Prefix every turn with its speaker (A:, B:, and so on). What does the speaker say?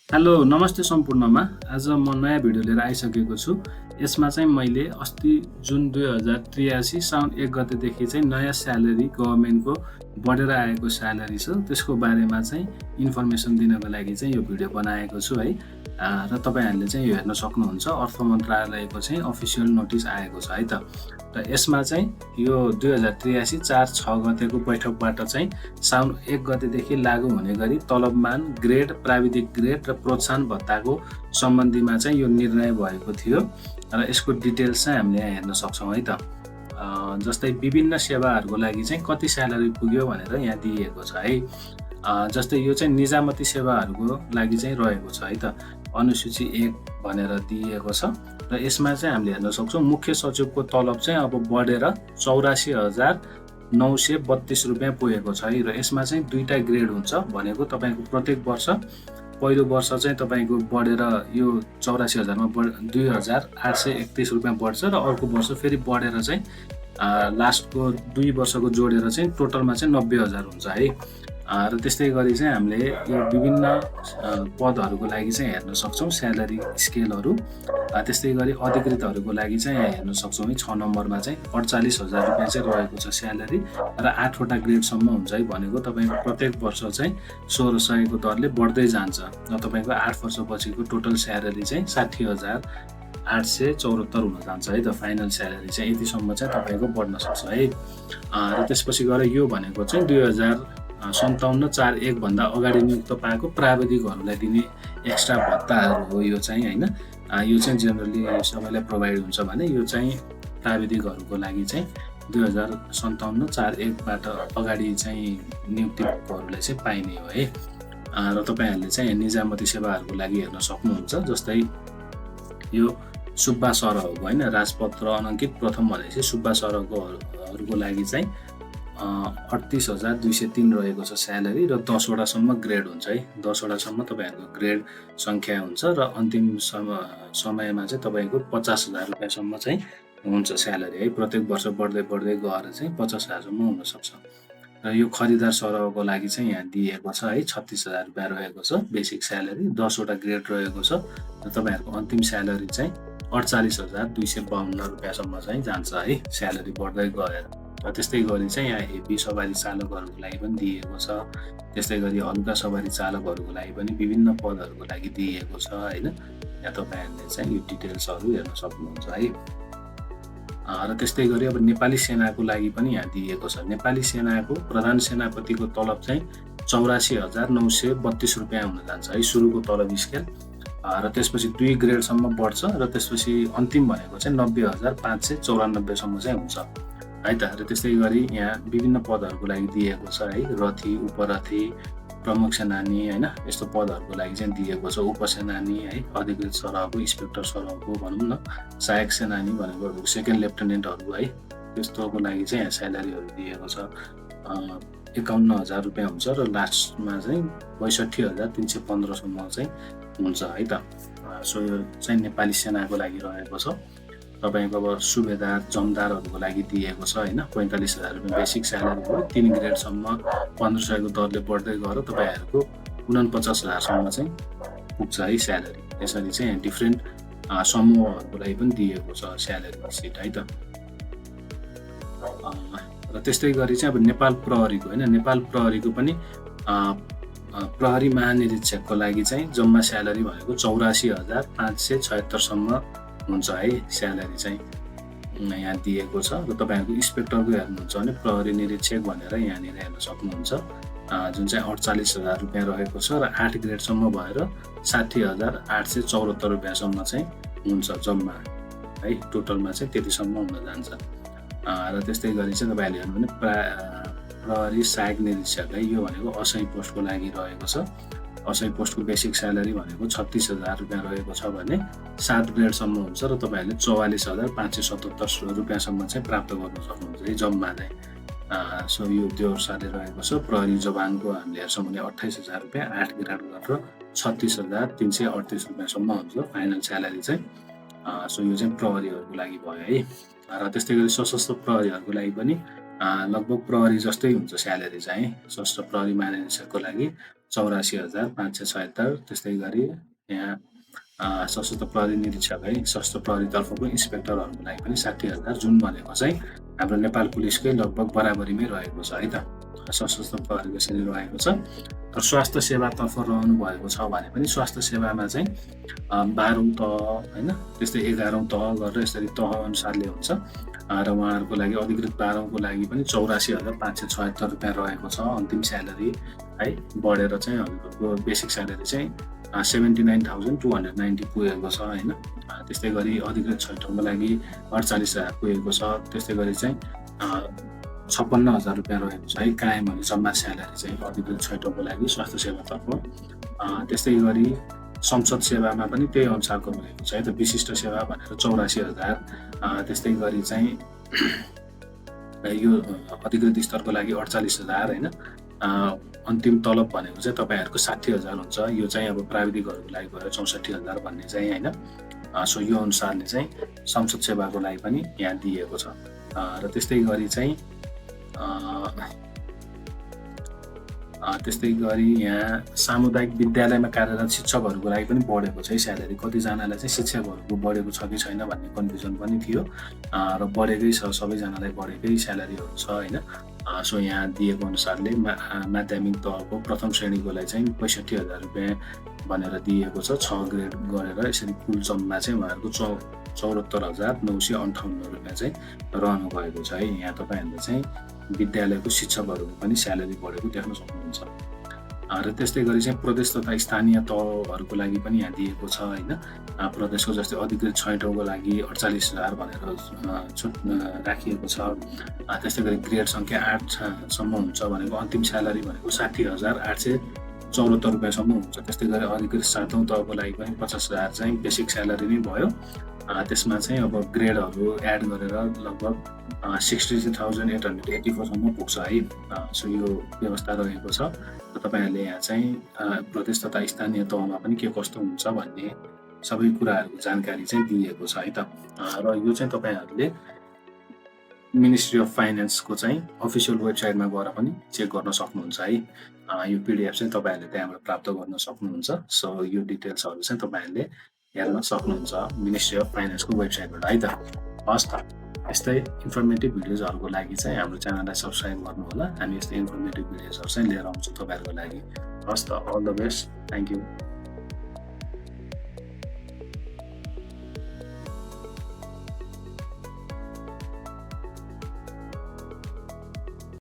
A: Hello नमस्ते सम्पूर्णमा। आज म नयाँ भिडियो लिएर आइसकेको छु। यसमा चाहिँ मैले अस्ति जुन 2083 साउन 1 गतेदेखि चाहिँ नयाँ स्यालेरी गभर्मेन्टको बढेर आएको स्यालेरी छ, त्यसको बारेमा चाहिँ इन्फर्मेसन दिनको लागि चाहिँ यो भिडियो बनाएको छु है। र तपाईँहरूले चाहिँ यो हेर्न सक्नुहुन्छ। अर्थ मन्त्रालयको चाहिँ अफिसियल नोटिस आएको छ है त। र यसमा चाहिँ यो 2083 4/6 गतेको बैठकबाट चाहिँ साउन 1 गतेदेखि लागू हुने गरी तलबमान, ग्रेड, प्राविधिक ग्रेड र प्रोत्साहन भत्ताको सम्बन्धीमा चाहिँ यो निर्णय भएको थियो र यसको डिटेल्स चाहिँ हामीले यहाँ हेर्न सक्छौँ है त। जस्तै विभिन्न सेवाहरूको लागि चाहिँ कति स्यालेरी पुग्यो भनेर यहाँ दिएको छ है। जस्तै यो चाहिँ निजामती सेवाहरूको लागि चाहिँ रहेको छ है त। अनुसूची 1 भनेर दिएको छ र यसमा चाहिँ हामीले हेर्न सक्छौँ मुख्य सचिवको तलब चाहिँ अब बढेर 84,932 रुपियाँ पुगेको छ है। र यसमा चाहिँ दुईटा ग्रेड हुन्छ भनेको तपाईँको प्रत्येक वर्ष पहिलो वर्ष चाहिँ तपाईँको बढेर यो 84,000मा 2,831 रुपियाँ बढ्छ र अर्को वर्ष फेरि बढेर चाहिँ लास्टको 2 वर्षको जोडेर चाहिँ टोटलमा चाहिँ 90,000 हुन्छ है। र त्यस्तै गरी चाहिँ हामीले यो विभिन्न पदहरूको लागि चाहिँ हेर्न सक्छौँ स्यालेरी स्केलहरू। त्यस्तै गरी अधिकृतहरूको लागि चाहिँ यहाँ हेर्न सक्छौँ है। 6 नम्बरमा चाहिँ 48,000 रुपियाँ चाहिँ रहेको छ स्यालेरी र 8वटा ग्रेडसम्म हुन्छ है। भनेको तपाईँको प्रत्येक वर्ष चाहिँ 1,600 को दरले बढ्दै जान्छ र तपाईँको 8 वर्षपछिको टोटल स्यालेरी चाहिँ 60,874 हुन जान्छ है त। फाइनल स्यालेरी चाहिँ यतिसम्म चाहिँ तपाईँको बढ्न सक्छ है। र त्यसपछि गएर यो भनेको चाहिँ 2057/4/1 भन्दा अगाडि नियुक्त पाएको प्राविधिकहरूलाई दिने एक्स्ट्रा भत्ताहरू हो यो चाहिँ होइन। यो चाहिँ जेनरली सबैलाई प्रोभाइड हुन्छ भने यो चाहिँ प्राविधिकहरूको लागि चाहिँ 2057/4/1बाट अगाडि चाहिँ नियुक्ति भएकोहरूलाई चाहिँ पाइने हो है। र तपाईँहरूले चाहिँ निजामती सेवाहरूको लागि हेर्न सक्नुहुन्छ। जस्तै यो सुब्बा सरहको होइन, राजपत्र अनङ्कित प्रथम भनेपछि सुब्बा सरहकोहरूको लागि चाहिँ 38,203 रहेको छ स्यालेरी र 10वटासम्म ग्रेड हुन्छ है। 10वटासम्म तपाईँहरूको ग्रेड सङ्ख्या हुन्छ र अन्तिम समयमा चाहिँ तपाईँको 50,000 रुपियाँसम्म चाहिँ हुन्छ स्यालेरी है। प्रत्येक वर्ष बढ्दै बढ्दै गएर चाहिँ 50,000सम्म हुनसक्छ। र यो खरिदार सरहको लागि चाहिँ यहाँ दिएको छ है। 36,000 रुपियाँ रहेको छ बेसिक स्यालेरी, 10वटा ग्रेड रहेको छ र तपाईँहरूको अन्तिम स्यालेरी चाहिँ 48,252 रुपियाँसम्म चाहिँ जान्छ है स्यालेरी बढ्दै गएर। र त्यस्तै गरी चाहिँ यहाँ हेभी सवारी चालकहरूको लागि पनि दिएको छ। त्यस्तै गरी हल्का सवारी चालकहरूको लागि पनि विभिन्न पदहरूको लागि दिएको छ होइन। यहाँ तपाईँहरूले चाहिँ यो डिटेल्सहरू हेर्न सक्नुहुन्छ है। र त्यस्तै गरी अब नेपाली सेनाको लागि पनि यहाँ दिएको छ। नेपाली सेनाको प्रधान सेनापतिको तलब चाहिँ 84,932 रुपियाँ हुन जान्छ है सुरुको तलब स्केल। र त्यसपछि 2 ग्रेडसम्म बढ्छ र त्यसपछि अन्तिम भनेको चाहिँ 90,594सम्म चाहिँ हुन्छ है त। र त्यस्तै गरी यहाँ विभिन्न पदहरूको लागि दिएको छ है। रथी, उपरथी, प्रमुख सेनानी होइन, यस्तो पदहरूको लागि चाहिँ दिएको छ। उपसेनानी है, अधिकृत सरहको, इन्सपेक्टर सरहको भनौँ न, सहायक सेनानी भनेको सेकेन्ड लेफ्टेनेन्टहरू है, त्यस्तोको लागि चाहिँ यहाँ स्यालेरीहरू दिएको छ। 51,000 रुपियाँ हुन्छ र लास्टमा चाहिँ 62,315सम्म चाहिँ हुन्छ है त। सो यो चाहिँ नेपाली सेनाको लागि रहेको छ। तपाईँको अब सुबेदार, जमदारहरूको लागि दिएको छ होइन। 45,000 रुपियाँ बेसिक स्यालेरी हो। 3 ग्रेडसम्म 1,500 को दरले बढ्दै गएर तपाईँहरूको 49,000सम्म चाहिँ पुग्छ है स्यालेरी। यसरी चाहिँ डिफ्रेन्ट समूहहरूको लागि पनि दिएको छ स्यालेरी सिट है त। र त्यस्तै गरी चाहिँ अब नेपाल प्रहरीको होइन, नेपाल प्रहरीको पनि प्रहरी महानिरीक्षकको लागि चाहिँ जम्मा स्यालेरी भनेको 84,576सम्म हुन्छ है स्यालेरी चाहिँ यहाँ दिएको छ। र तपाईँहरूको इन्सपेक्टरको हेर्नुहुन्छ भने प्रहरी निरीक्षक भनेर यहाँनिर हेर्न सक्नुहुन्छ, जुन चाहिँ 48,000 रुपियाँ रहेको छ र 8 ग्रेडसम्म भएर 60,874 रुपियाँसम्म चाहिँ हुन्छ जम्मा है। टोटलमा चाहिँ त्यतिसम्म हुन जान्छ। र त्यस्तै गरी चाहिँ तपाईँहरूले हेर्नु भने प्रहरी सहायक निरीक्षक है, यो भनेको असै पोस्टको लागि रहेको छ। असै पोस्टको बेसिक स्यालेरी भनेको 36,000 रुपियाँ रहेको छ भने 7 ग्रेडसम्म हुन्छ र तपाईँहरूले 44,577 रुपियाँसम्म चाहिँ प्राप्त गर्न सक्नुहुन्छ है जम्मा चाहिँ। सो यो त्यो अनुसारले रहेको छ। प्रहरी जवानको हामीले हेर्छौँ भने 28,000 रुपियाँ, 8 ग्रेड गरेर 36,338 रुपियाँसम्म हुन्छ फाइनल स्यालेरी चाहिँ। सो यो चाहिँ प्रहरीहरूको लागि भयो है। र त्यस्तै गरी सशस्त्र प्रहरीहरूको लागि पनि लगभग प्रहरी जस्तै हुन्छ स्यालेरी चाहिँ सशस्त्र प्रहरी महानिरीक्षकको लागि 84,576। त्यस्तै गरी यहाँ सशस्त्र प्रहरी निरीक्षक है सशस्त्र प्रहरीतर्फको इन्सपेक्टरहरूको लागि पनि 60,000, जुन भनेको चाहिँ हाम्रो नेपाल पुलिसकै लगभग बराबरीमै रहेको छ है त। सशस्त्र प्रहरीको यसरी रहेको छ। तर स्वास्थ्य सेवातर्फ रहनु भएको छ भने पनि स्वास्थ्य सेवामा चाहिँ 12औं तह होइन, त्यस्तै 11औं तह गरेर यसरी तह अनुसारले हुन्छ। र उहाँहरूको लागि अधिकृत 12औंको लागि पनि 84,576 रुपियाँ रहेको छ अन्तिम स्यालेरी है। बढेर चाहिँ हजुरहरूको बेसिक स्यालेरी चाहिँ 79,290 पुगेको छ होइन। त्यस्तै गरी अधिकृत 6औंको लागि 48,000 पुगेको छ। त्यस्तै गरी चाहिँ 56,000 रुपियाँ रहेको छ है कायम अनि जम्मा स्यालेरी चाहिँ अधिकृत 6औंको लागि स्वास्थ्य सेवातर्फ। त्यस्तै गरी संसद सेवामा पनि त्यही अनुसारको रहेको छ है त। विशिष्ट सेवा भनेर 84,000। त्यस्तै गरी चाहिँ यो अधिकृत स्तरको लागि 48,000 होइन। अन्तिम तलब भनेको चाहिँ तपाईँहरूको 60,000 हुन्छ। यो चाहिँ अब प्राविधिकहरूको लागि भयो 64,000 भन्ने चाहिँ होइन। सो यो अनुसारले चाहिँ संसद सेवाको लागि पनि यहाँ दिएको छ। र त्यस्तै गरी चाहिँ त्यस्तै गरी यहाँ सामुदायिक विद्यालयमा कार्यरत शिक्षकहरूको लागि पनि बढेको छ है स्यालेरी। कतिजनालाई चाहिँ शिक्षकहरूको बढेको छ कि छैन भन्ने कन्फ्युजन पनि थियो र बढेकै छ, सबैजनालाई बढेकै स्यालेरीहरू छ होइन। सो यहाँ दिएको अनुसारले माध्यमिक तहको प्रथम श्रेणीकोलाई चाहिँ 65,000 रुपियाँ भनेर दिएको छ 6 ग्रेड गरेर। यसरी कुल जम्मा चाहिँ उहाँहरूको 74,958 रुपियाँ चाहिँ रहनु भएको छ है। यहाँ तपाईँहरूले चाहिँ विद्यालयको शिक्षकहरूको पनि स्यालेरी बढेको देख्न सक्नुहुन्छ। र त्यस्तै गरी चाहिँ प्रदेश तथा स्थानीय तहहरूको लागि पनि यहाँ दिएको छ होइन। प्रदेशको जस्तै अधिकृत 6औंको लागि 48,000 भनेर राखिएको छ। त्यस्तै गरी ग्रेड सङ्ख्या 8 सम्म हुन्छ भनेको अन्तिम स्यालेरी भनेको 60,874 रुपियाँसम्म हुन्छ। त्यस्तै गरी अधिकृत 7औं तहको लागि पनि 50,000 चाहिँ बेसिक स्यालेरी नै भयो। त्यसमा चाहिँ अब ग्रेडहरू एड गरेर लगभग 63,884 सम्म पुग्छ है। सो यो व्यवस्था रहेको छ। र तपाईँहरूले यहाँ चाहिँ प्रदेश तथा स्थानीय तहमा पनि के कस्तो हुन्छ भन्ने सबै कुराहरूको जानकारी चाहिँ दिएको छ है त। र यो चाहिँ तपाईँहरूले मिनिस्ट्री अफ फाइनेन्सको चाहिँ अफिसियल वेबसाइटमा गएर पनि चेक गर्न सक्नुहुन्छ है। यो PDF चाहिँ तपाईँहरूले त्यहाँबाट प्राप्त गर्न सक्नुहुन्छ। सो यो डिटेल्सहरू चाहिँ तपाईँहरूले हेर्न सक्नुहुन्छ मिनिस्ट्री अफ फाइनेन्सको वेबसाइटबाट है त। हस् त, यस्तै इन्फर्मेटिभ भिडियोजहरूको लागि चाहिँ हाम्रो च्यानललाई सब्सक्राइब गर्नुहोला। हामी यस्तै इन्फर्मेटिभ भिडियोजहरू चाहिँ लिएर आउँछौँ तपाईँहरूको लागि। हस् त, all the best, thank you.